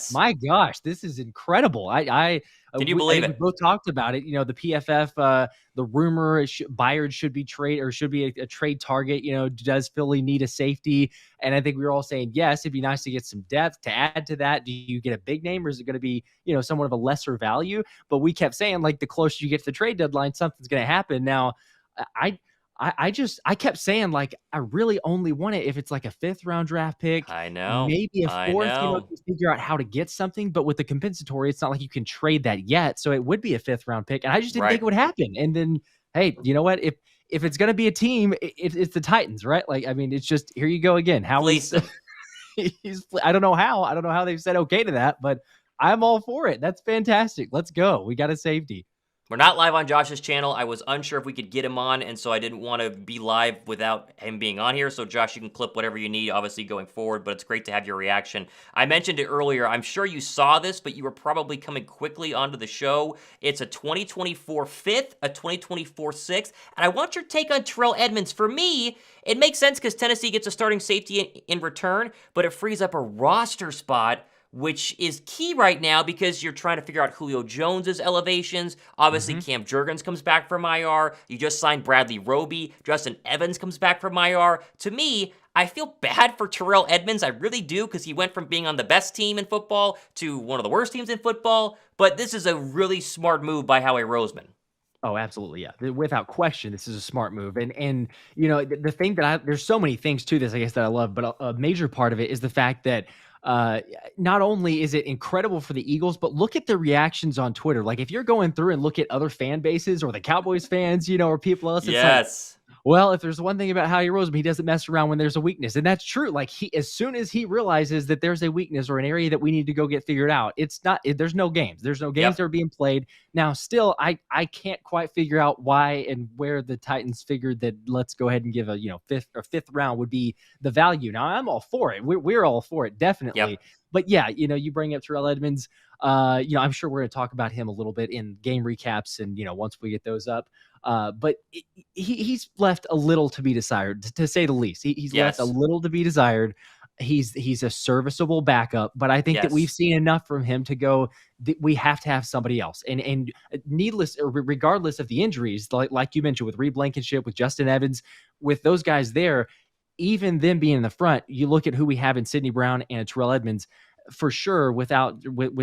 Yes. My gosh, this is incredible. Can you believe I think it? we both talked about it. You know, the PFF, the rumor is Byard should be a trade target. You know, does Philly need a safety? And I think we were all saying yes. It'd be nice to get some depth to add to that. Do you get a big name, or is it going to be somewhat of a lesser value? But we kept saying like the closer you get to the trade deadline, something's going to happen. Now, I I kept saying, like, I really only want it if it's like a 5th-round draft pick, I know. maybe a I 4th, know. to figure out how to get something. But with the compensatory, it's not like you can trade that yet. So it would be a 5th-round pick. And I just didn't think Right. it would happen. And then, hey, you know what? If it's going to be a team, it's the Titans, right? Like, I mean, it's just here you go again. Fleece Howie's, them. I don't know how. I don't know how they've said okay to that, but I'm all for it. That's fantastic. Let's go. We got a safety. We're not live on Josh's channel. I was unsure if we could get him on, and so I didn't want to be live without him being on here. So, Josh, you can clip whatever you need, obviously, going forward, but it's great to have your reaction. I mentioned it earlier. I'm sure you saw this, but you were probably coming quickly onto the show. It's a 2024 5th, a 2024 6th, and I want your take on Terrell Edmunds. For me, it makes sense because Tennessee gets a starting safety in return, but it frees up a roster spot, which is key right now because you're trying to figure out Julio Jones's elevations. Obviously, Cam Jurgens comes back from IR. You just signed Bradley Roby. Justin Evans comes back from IR. To me, I feel bad for Terrell Edmunds. I really do, because he went from being on the best team in football to one of the worst teams in football. But this is a really smart move by Howie Roseman. Oh, absolutely, yeah. Without question, this is a smart move. And the thing that there's so many things to this, I guess, that I love, but a major part of it is the fact that not only is it incredible for the Eagles, but look at the reactions on Twitter. Like, if you're going through and look at other fan bases or the Cowboys fans, or people else, it's like, well, if there's one thing about Howie Roseman, he doesn't mess around when there's a weakness. And that's true. Like, as soon as he realizes that there's a weakness or an area that we need to go get figured out, there's no games. There's no games that are being played. Now, still, I can't quite figure out why and where the Titans figured that let's go ahead and give a, 5th round would be the value. Now, I'm all for it. We're all for it, definitely. Yep. But yeah, you bring up Terrell Edmunds. I'm sure we're going to talk about him a little bit in game recaps and, once we get those up. But he's left a little to be desired, to say the least. He's left a little to be desired. He's a serviceable backup, but I think that we've seen enough from him to go, we have to have somebody else. And needless, or regardless of the injuries, like you mentioned with Blankenship, with Justin Evans, with those guys there, even them being in the front, you look at who we have in Sidney Brown and Terrell Edmunds, for sure, with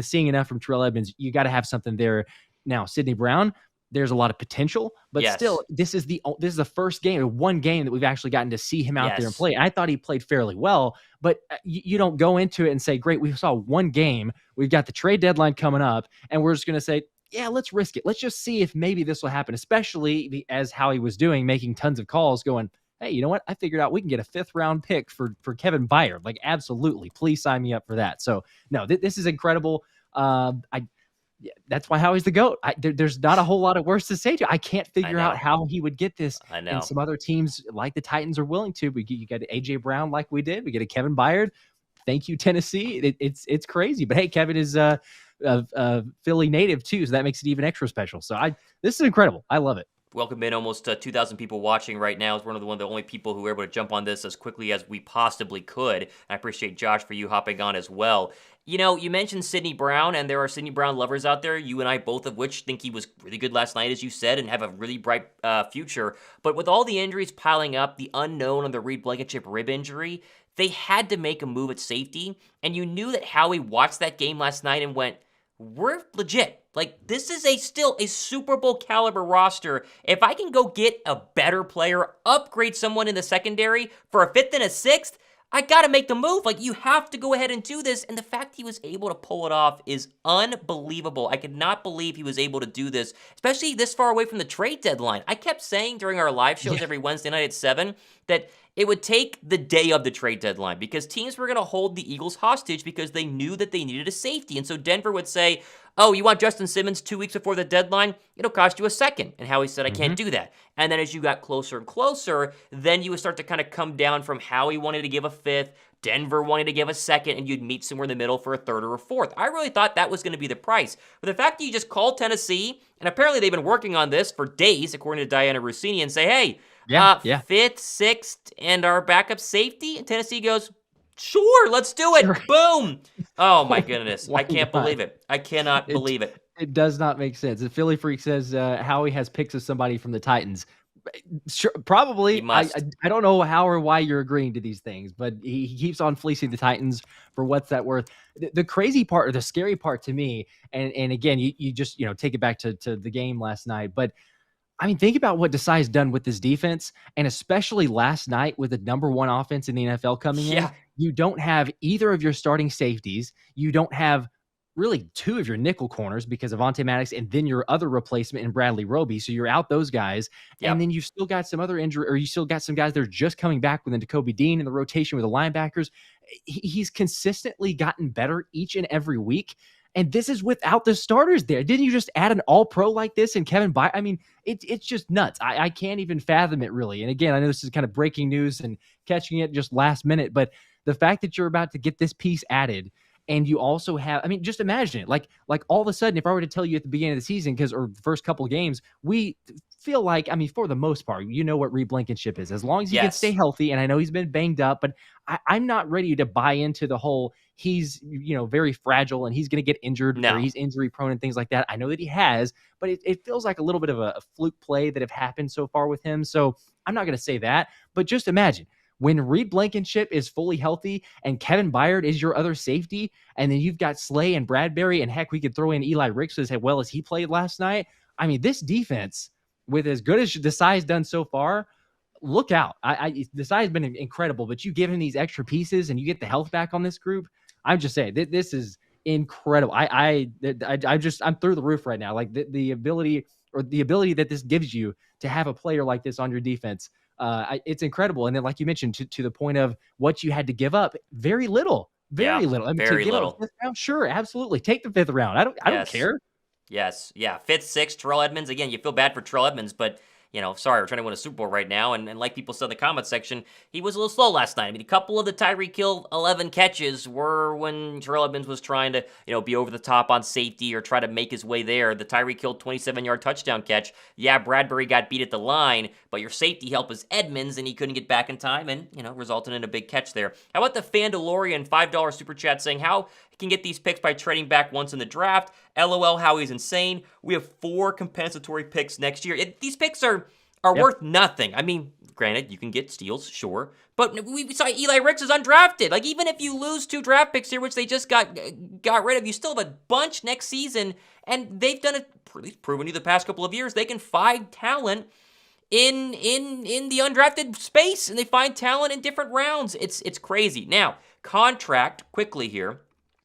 seeing enough from Terrell Edmunds, you got to have something there. Now, Sidney Brown, there's a lot of potential, but still, this is the first game, one game that we've actually gotten to see him out there and play. I thought he played fairly well, but you don't go into it and say, great, we saw one game, we've got the trade deadline coming up, and we're just going to say, yeah, let's risk it. Let's just see if maybe this will happen, especially as Howie was doing, making tons of calls going, hey, you know what? I figured out we can get a 5th-round pick for Kevin Byard. Like, absolutely. Please sign me up for that. So, no, this is incredible. That's why Howie's the GOAT. There's not a whole lot of words to say to you. I can't figure out how he would get this. I know. And some other teams like the Titans are willing to. You got A.J. Brown like we did. We get a Kevin Byard. Thank you, Tennessee. It's crazy. But, hey, Kevin is a Philly native, too, so that makes it even extra special. So this is incredible. I love it. Welcome in, almost 2,000 people watching right now. It's one of the only people who were able to jump on this as quickly as we possibly could. And I appreciate Josh for you hopping on as well. You mentioned Sidney Brown, and there are Sidney Brown lovers out there, you and I both of which think he was really good last night, as you said, and have a really bright future. But with all the injuries piling up, the unknown on the Blankenship rib injury, they had to make a move at safety. And you knew that Howie watched that game last night and went, we're legit. Like, this is still a Super Bowl caliber roster. If I can go get a better player, upgrade someone in the secondary for a 5th and a 6th, I got to make the move. Like, you have to go ahead and do this. And the fact he was able to pull it off is unbelievable. I could not believe he was able to do this, especially this far away from the trade deadline. I kept saying during our live shows every Wednesday night at 7 that it would take the day of the trade deadline because teams were going to hold the Eagles hostage because they knew that they needed a safety. And so Denver would say, oh, you want Justin Simmons 2 weeks before the deadline? It'll cost you a 2nd. And Howie said, I can't do that. And then as you got closer and closer, then you would start to kind of come down from Howie wanted to give a 5th, Denver wanted to give a 2nd, and you'd meet somewhere in the middle for a 3rd or a 4th. I really thought that was going to be the price. But the fact that you just called Tennessee, and apparently they've been working on this for days, according to Diana Rossini, and say, hey, 5th, 6th, and our backup safety, and Tennessee goes, Sure, let's do it. Sure. Boom. Oh my goodness. Why I can't not? believe it. I cannot believe it. It does not make sense. The Philly Freak says Howie has picks of somebody from the Titans. Sure, He probably. must. I don't know how or why you're agreeing to these things, but he keeps on fleecing the Titans for what's that worth. The crazy part or the scary part to me, and again, you just take it back to the game last night, but I mean, think about what Desai's done with this defense, and especially last night with the number one offense in the NFL coming in. Yeah. You don't have either of your starting safeties. You don't have really two of your nickel corners because of Avonte Maddox and then your other replacement in Bradley Roby. So you're out those guys. And Yep. then you've still got some other injury, or you still got some guys that are just coming back within Jacoby Dean in the rotation with the linebackers. He's consistently gotten better each and every week. And this is without the starters there. Didn't you just add an all-pro like this and Kevin Byard? I mean, it's just nuts. I can't even fathom it, really. And again, I know this is kind of breaking news and catching it just last minute, but the fact that you're about to get this piece added and you also have, I mean, just imagine it. Like all of a sudden, if I were to tell you at the beginning of the season, or the first couple of games, we feel like, I mean, for the most part, you know what Reed Blankenship is. As long as he can stay healthy, and I know he's been banged up, but I'm not ready to buy into the whole he's very fragile and he's going to get injured or he's injury prone and things like that. I know that he has, but it feels like a little bit of a fluke play that have happened so far with him. So I'm not going to say that, but just imagine when Reed Blankenship is fully healthy and Kevin Byard is your other safety, and then you've got Slay and Bradbury, and heck, we could throw in Eli Ricks as well as he played last night. I mean, this defense, with as good as Desai has done so far, look out. Desai has been incredible, but you give him these extra pieces and you get the health back on this group. I'm just saying, this is incredible. I'm through the roof right now. Like the ability that this gives you to have a player like this on your defense. It's incredible. And then, like you mentioned, to the point of what you had to give up, very little. I mean, very to give little. up 5th round, sure, absolutely. Take the 5th round. I don't care. Yes. Yeah. 5th, 6th, Terrell Edmunds. Again, you feel bad for Terrell Edmunds, but sorry, we're trying to win a Super Bowl right now. And like people said in the comment section, he was a little slow last night. I mean, a couple of the Tyreek Hill 11 catches were when Terrell Edmunds was trying to, be over the top on safety or try to make his way there. The Tyreek Hill 27-yard touchdown catch. Yeah, Bradbury got beat at the line, but your safety help is Edmunds, and he couldn't get back in time and, resulted in a big catch there. How about the Fandalorian $5 Super Chat saying, how can get these picks by trading back once in the draft? LOL, Howie's insane. We have 4 compensatory picks next year. These picks are worth nothing. I mean, granted, you can get steals, sure, but we saw Eli Ricks is undrafted. Like, even if you lose 2 draft picks here, which they just got rid of, you still have a bunch next season, and they've done it, at least proven you the past couple of years, they can find talent in the undrafted space, and they find talent in different rounds. It's crazy. Now, contract, quickly here.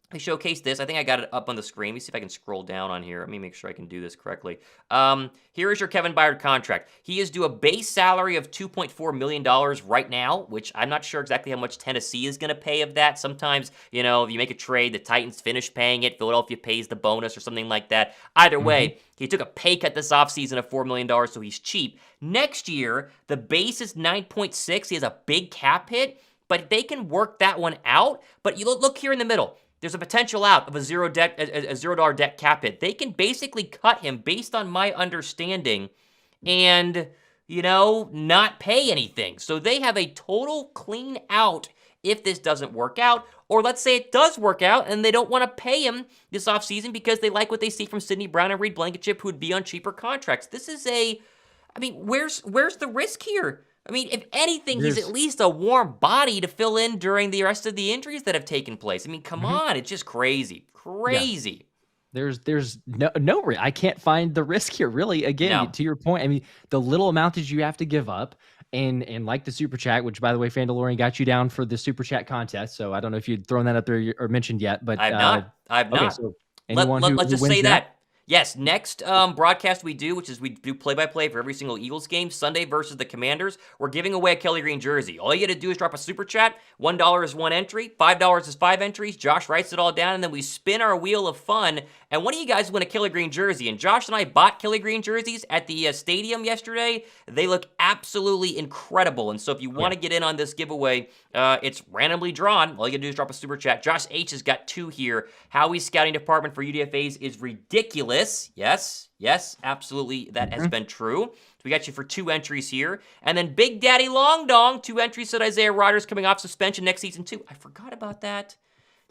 I showcase this. I think I got it up on the screen. Let me see if I can scroll down on here. Let me make sure I can do this correctly. Here is your Kevin Byard contract. He is due a base salary of $2.4 million right now, which I'm not sure exactly how much Tennessee is going to pay of that. Sometimes, if you make a trade, the Titans finish paying it. Philadelphia pays the bonus or something like that. Either way, he took a pay cut this offseason of $4 million, so he's cheap. Next year, the base is 9.6. He has a big cap hit, but they can work that one out. But you look here in the middle. There's a potential out of a $0 debt cap hit. They can basically cut him based on my understanding and, not pay anything. So they have a total clean out if this doesn't work out. Or let's say it does work out and they don't want to pay him this offseason because they like what they see from Sidney Brown and Reed Blankenship, who would be on cheaper contracts. This is where's the risk here? I mean, if anything, he's at least a warm body to fill in during the rest of the injuries that have taken place. I mean, come on, it's just crazy. Yeah. There's no I can't find the risk here, really. Again, to your point, I mean, the little amount that you have to give up, and like the Super Chat, which, by the way, Fandalorian got you down for the Super Chat contest, so I don't know if you'd thrown that up there or mentioned yet, but I've not. So let's just say that. Yes, next broadcast we do, which is we do play-by-play for every single Eagles game, Sunday versus the Commanders, we're giving away a Kelly Green jersey. All you got to do is drop a Super Chat. $1 is 1 entry. $5 is 5 entries. Josh writes it all down, and then we spin our wheel of fun, and one of you guys win a Kelly Green jersey. And Josh and I bought Kelly Green jerseys at the stadium yesterday. They look absolutely incredible, and so if you want to get in on this giveaway, it's randomly drawn. All you got to do is drop a Super Chat. Josh H. has got 2 here. Howie's scouting department for UDFAs is ridiculous. Bliss. Yes, absolutely. That has been true. So we got you for 2 entries here. And then Big Daddy Long Dong, 2 entries, said Isaiah Rodgers coming off suspension next season too. I forgot about that.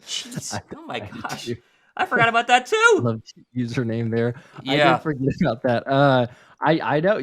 Jeez. Oh my gosh. I forgot about that too. Love username there. I Yeah. did forget about that. I know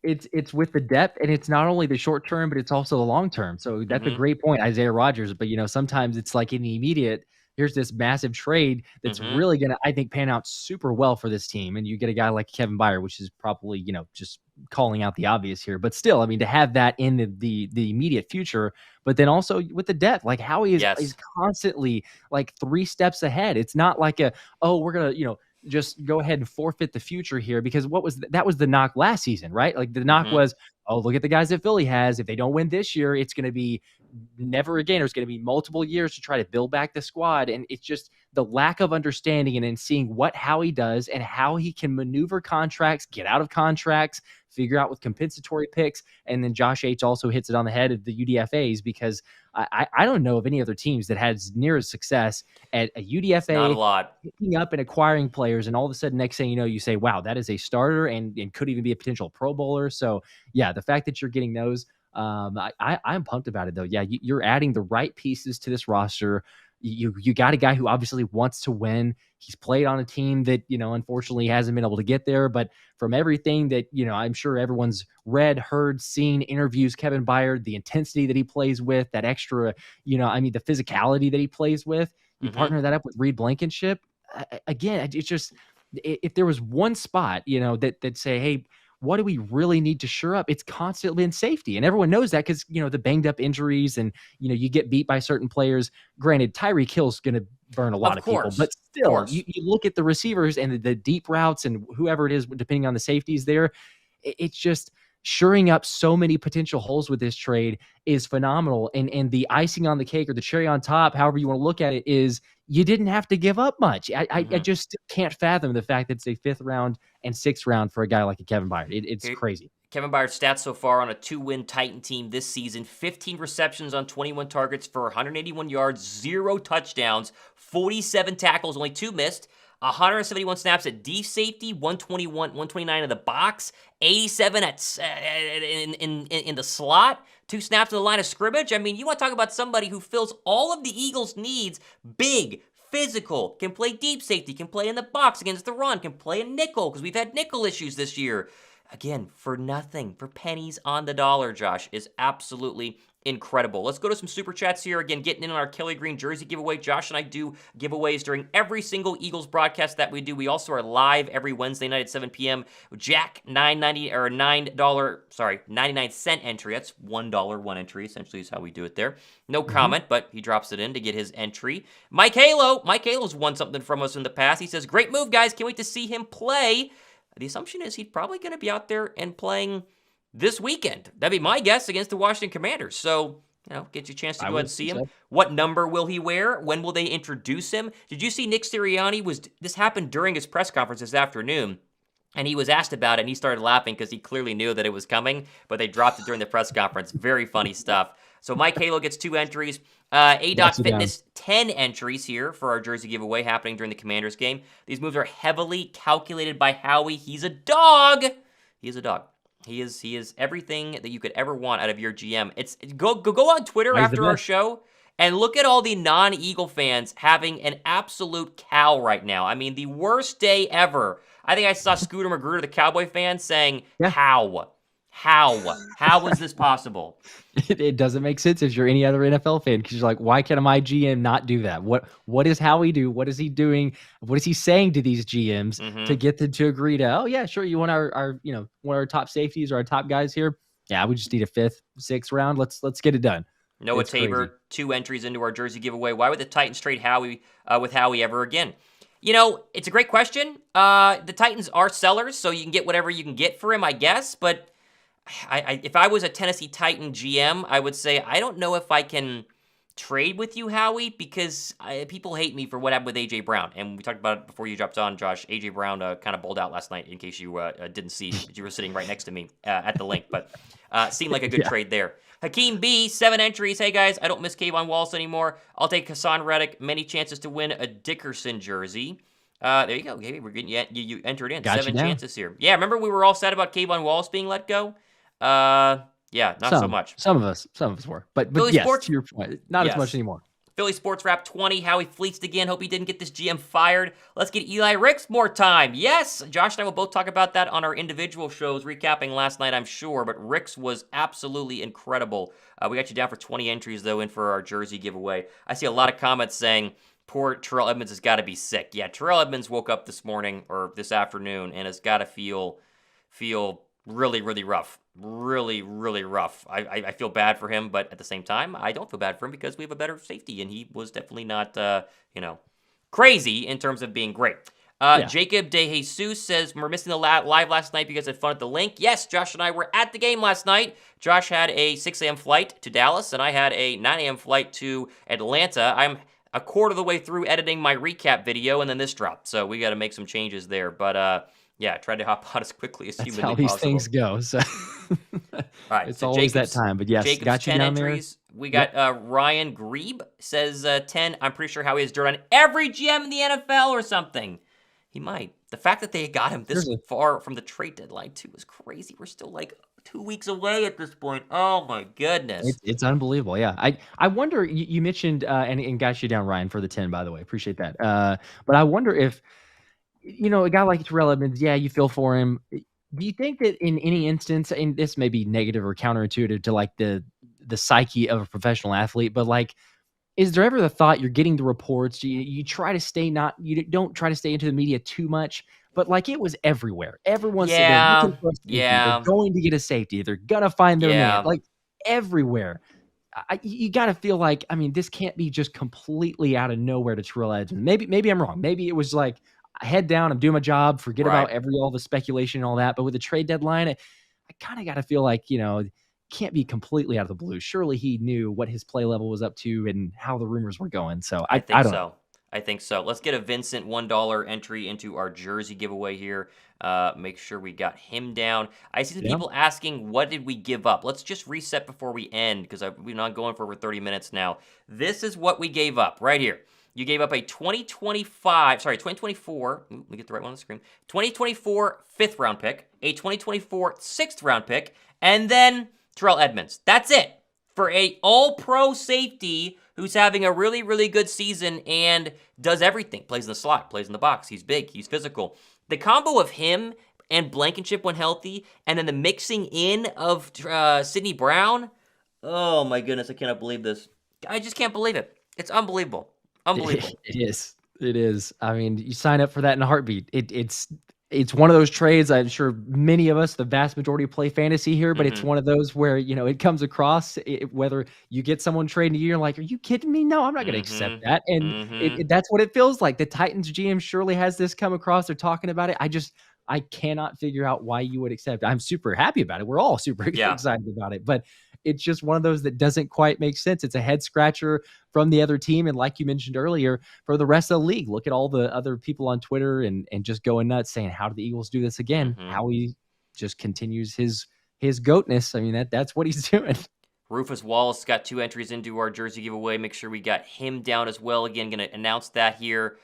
it's with the depth, and it's not only the short term, but it's also the long term. So that's a great point, Isaiah Rodgers. But sometimes it's like in the immediate, here's this massive trade that's really gonna, I think, pan out super well for this team. And you get a guy like Kevin Byard, which is probably just calling out the obvious here, but still, I mean, to have that in the immediate future, but then also with the depth, like Howie is constantly like 3 steps ahead. It's not like we're gonna just go ahead and forfeit the future here, because that was the knock last season, right? Like the knock was, oh, look at the guys that Philly has. If they don't win this year, it's going to be never again. There's going to be multiple years to try to build back the squad. And it's just the lack of understanding and then seeing what Howie does and how he can maneuver contracts, get out of contracts, figure out with compensatory picks. And then Josh H also hits it on the head of the UDFAs, because I don't know of any other teams that has near as success at a UDFA. Not a lot. Picking up and acquiring players, and all of a sudden, next thing you know, you say, wow, that is a starter and could even be a potential Pro Bowler. So, yeah, the fact that you're getting those, I'm pumped about it, though. Yeah, you're adding the right pieces to this roster. You got a guy who obviously wants to win. He's played on a team that, unfortunately hasn't been able to get there. But from everything that, I'm sure everyone's read, heard, seen, interviews, Kevin Byard, the intensity that he plays with, that extra, the physicality that he plays with, you partner that up with Reed Blankenship. Again, it's just, if there was one spot, that say, hey, what do we really need to shore up? It's constantly in safety. And everyone knows that because, the banged up injuries and, you get beat by certain players. Granted, Tyreek Hill's going to burn a lot of people, but still, you look at the receivers and the deep routes and whoever it is, depending on the safeties there, it's just shoring up so many potential holes with this trade is phenomenal. And the icing on the cake, or the cherry on top, however you want to look at it, is you didn't have to give up much. I just can't fathom the fact that it's a 5th round and 6th round for a guy like a Kevin Byard. It's crazy. Kevin Byard's stats so far on a 2-win Titan team this season: 15 receptions on 21 targets for 181 yards, 0 touchdowns, 47 tackles, only 2 missed, 171 snaps at deep safety, 129 in the box, 87 in the slot, 2 snaps in the line of scrimmage. I mean, you want to talk about somebody who fills all of the Eagles' needs: big, physical, can play deep safety, can play in the box against the run, can play a nickel, because we've had nickel issues this year. Again, for nothing, for pennies on the dollar, Josh, is absolutely incredible. Let's go to some super chats here. Again, getting in on our Kelly Green jersey giveaway. Josh and I do giveaways during every single Eagles broadcast that we do. We also are live every Wednesday night at 7 p.m. Jack $99 entry. That's $1 entry, essentially, is how we do it there. No comment, but he drops it in to get his entry. Mike Halo's won something from us in the past. He says, great move, guys. Can't wait to see him play. The assumption is he's probably going to be out there and playing this weekend. That'd be my guess, against the Washington Commanders. So, get you a chance to go ahead and see him. What number will he wear? When will they introduce him? Did you see Nick Sirianni this happened during his press conference this afternoon, and he was asked about it, and he started laughing because he clearly knew that it was coming, but they dropped it during the press conference. Very funny stuff. So Mike Halo gets 2 entries. A-Dot Fitness, 10 entries here for our jersey giveaway happening during the Commanders game. These moves are heavily calculated by Howie. He's a dog. He is a dog. He is everything that you could ever want out of your GM. Go on Twitter after our show and look at all the non-Eagle fans having an absolute cow right now. I mean, the worst day ever. I think I saw Scooter Magruder, the Cowboy fan, saying, How is this possible? It doesn't make sense if you're any other NFL fan, because you're like, why can my GM not do that? What does Howie do? What is he doing? What is he saying to these GMs to get them to agree to, oh yeah, sure, you want our one of our top safeties or our top guys here? Yeah, we just need a 5th, 6th round. Let's get it done. Noah Tabor, 2 entries into our jersey giveaway. Why would the Titans trade Howie with Howie ever again? It's a great question. The Titans are sellers, so you can get whatever you can get for him, I guess, but if I was a Tennessee Titan GM, I would say, I don't know if I can trade with you, Howie, because people hate me for what happened with A.J. Brown. And we talked about it before you dropped on, Josh. A.J. Brown kind of bowled out last night, in case you didn't see. You were sitting right next to me at the link, but seemed like a good trade there. Hakeem B, 7 entries. Hey, guys, I don't miss Kayvon Wallace anymore. I'll take Hassan Reddick. Many chances to win a Dickerson jersey. There you go, Gabe. We're getting you entered in. Got you 7 down. chances here. Yeah, remember we were all sad about Kayvon Wallace being let go? Yeah, not so much. Some of us were, but Philly yes, Sports, to your point, not as much anymore. Philly Sports Wrap 20, Howie fleeced again. Hope he didn't get this GM fired. Let's get Eli Ricks more time. Yes, Josh and I will both talk about that on our individual shows, recapping last night, I'm sure. But Ricks was absolutely incredible. We got you down for 20 entries, though, in for our jersey giveaway. I see a lot of comments saying, poor Terrell Edmunds has got to be sick. Yeah, Terrell Edmunds woke up this morning or this afternoon and has got to feel really, really rough. Really, really rough. I feel bad for him, but at the same time, I don't feel bad for him because we have a better safety, and he was definitely not, crazy in terms of being great. Jacob De Jesus says, we're missing the live last night because I had fun at the link. Yes, Josh and I were at the game last night. Josh had a 6 a.m. flight to Dallas, and I had a 9 a.m. flight to Atlanta. I'm a quarter of the way through editing my recap video, and then this dropped, so we got to make some changes there, but yeah, tried to hop on as quickly as humanly possible. That's how these things go. So. All right, it's always that time. But yes, Jacob's got you 10 down entries. There. We got Ryan Grebe says 10. I'm pretty sure Howie has dirt on every GM in the NFL or something. He might. The fact that they got him this far from the trade deadline, too, is crazy. We're still like 2 weeks away at this point. Oh, my goodness. It's unbelievable. Yeah. I wonder, you mentioned, and got you down, Ryan, for the 10, by the way. Appreciate that. But I wonder if, a guy like Terrell Edmunds, yeah, you feel for him. Do you think that in any instance, and this may be negative or counterintuitive to like the psyche of a professional athlete, but like, is there ever the thought you're getting the reports? You try to stay you don't try to stay into the media too much, but like it was everywhere. Everyone's they're going to get a safety. They're gonna find their man. Like everywhere. You got to feel like, this can't be just completely out of nowhere to Terrell Edmunds. Maybe I'm wrong. Maybe it was like, head down, I'm doing my job, forget about all the speculation and all that. But with the trade deadline, I kind of got to feel like, can't be completely out of the blue. Surely he knew what his play level was up to and how the rumors were going. So I think so. I think so. Let's get a Vincent $1 entry into our jersey giveaway here. Make sure we got him down. I see some people asking, what did we give up? Let's just reset before we end because we're not going for over 30 minutes now. This is what we gave up right here. You gave up a 2024, let me get the right one on the screen, 2024 5th round pick, a 2024 6th round pick, and then Terrell Edmunds. That's it for a all-pro safety who's having a really, really good season and does everything. Plays in the slot, plays in the box. He's big, he's physical. The combo of him and Blankenship when healthy, and then the mixing in of Sidney Brown, oh my goodness, I cannot believe this. I just can't believe it. It's unbelievable. Unbelievable. It is. You sign up for that in a heartbeat. It's one of those trades. I'm sure many of us, the vast majority, play fantasy here, but it's one of those where, it comes across whether you get someone trading you, you're like, are you kidding me? No, I'm not going to accept that. And that's what it feels like. The Titans GM surely has this come across. They're talking about it. I cannot figure out why you would accept it. I'm super happy about it. We're all super excited about it, but it's just one of those that doesn't quite make sense. It's a head scratcher from the other team. And like you mentioned earlier, for the rest of the league, look at all the other people on Twitter and just going nuts saying, how do the Eagles do this again? How he just continues his goatness. That's what he's doing. Rufus Wallace got 2 entries into our jersey giveaway. Make sure we got him down as well. Again, going to announce that here.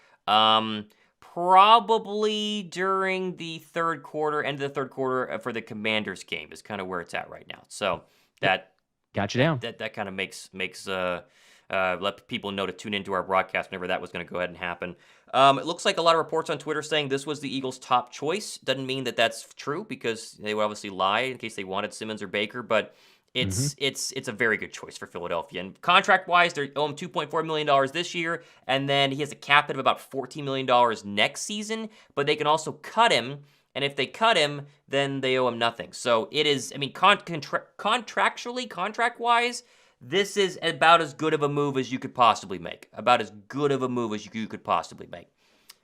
Probably during the end of the third quarter for the Commanders game is kind of where it's at right now. So that got you down. That kind of makes let people know to tune into our broadcast whenever that was going to go ahead and happen. It looks like a lot of reports on Twitter saying this was the Eagles' top choice. Doesn't mean that that's true because they would obviously lie in case they wanted Simmons or Baker, but it's a very good choice for Philadelphia. And contract-wise, they owe him $2.4 million this year, and then he has a cap hit of about $14 million next season, but they can also cut him, and if they cut him, then they owe him nothing. So it is, contractually, contract-wise, this is about as good of a move as you could possibly make.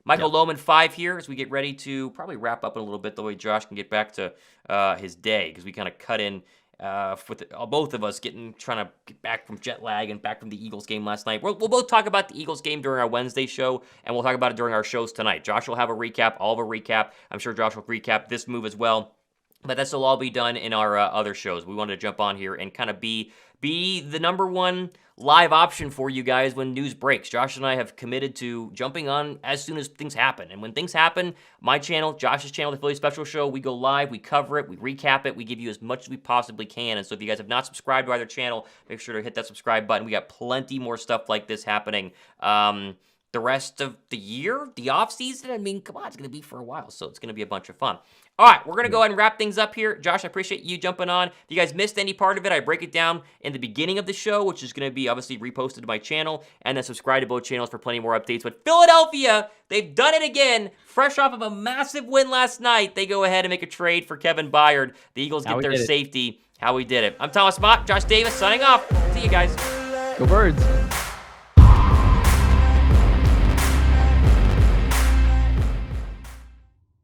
Michael Lohman 5 here as we get ready to probably wrap up in a little bit, the way Josh can get back to his day, because we kind of cut in with both of us trying to get back from jet lag and back from the Eagles game last night. We'll both talk about the Eagles game during our Wednesday show, and we'll talk about it during our shows tonight. Josh will have a recap, I'll have a recap. I'm sure Josh will recap this move as well. But this will all be done in our other shows. We wanted to jump on here and kind of be the number one live option for you guys when news breaks. Josh and I have committed to jumping on as soon as things happen. And when things happen, my channel, Josh's channel, the Philly Special Show, we go live, we cover it, we recap it, we give you as much as we possibly can. And so if you guys have not subscribed to either channel, make sure to hit that subscribe button. We got plenty more stuff like this happening. The rest of the year, the off season, I mean, come on, it's going to be for a while, so it's going to be a bunch of fun. All right, we're going to go ahead and wrap things up here. Josh, I appreciate you jumping on. If you guys missed any part of it, I break it down in the beginning of the show, which is going to be obviously reposted to my channel, and then subscribe to both channels for plenty more updates. But Philadelphia, they've done it again. Fresh off of a massive win last night, they go ahead and make a trade for Kevin Byard. The Eagles get their safety. Howie did it. I'm Thomas Mott, Josh Davis, signing off. See you guys. Go Birds.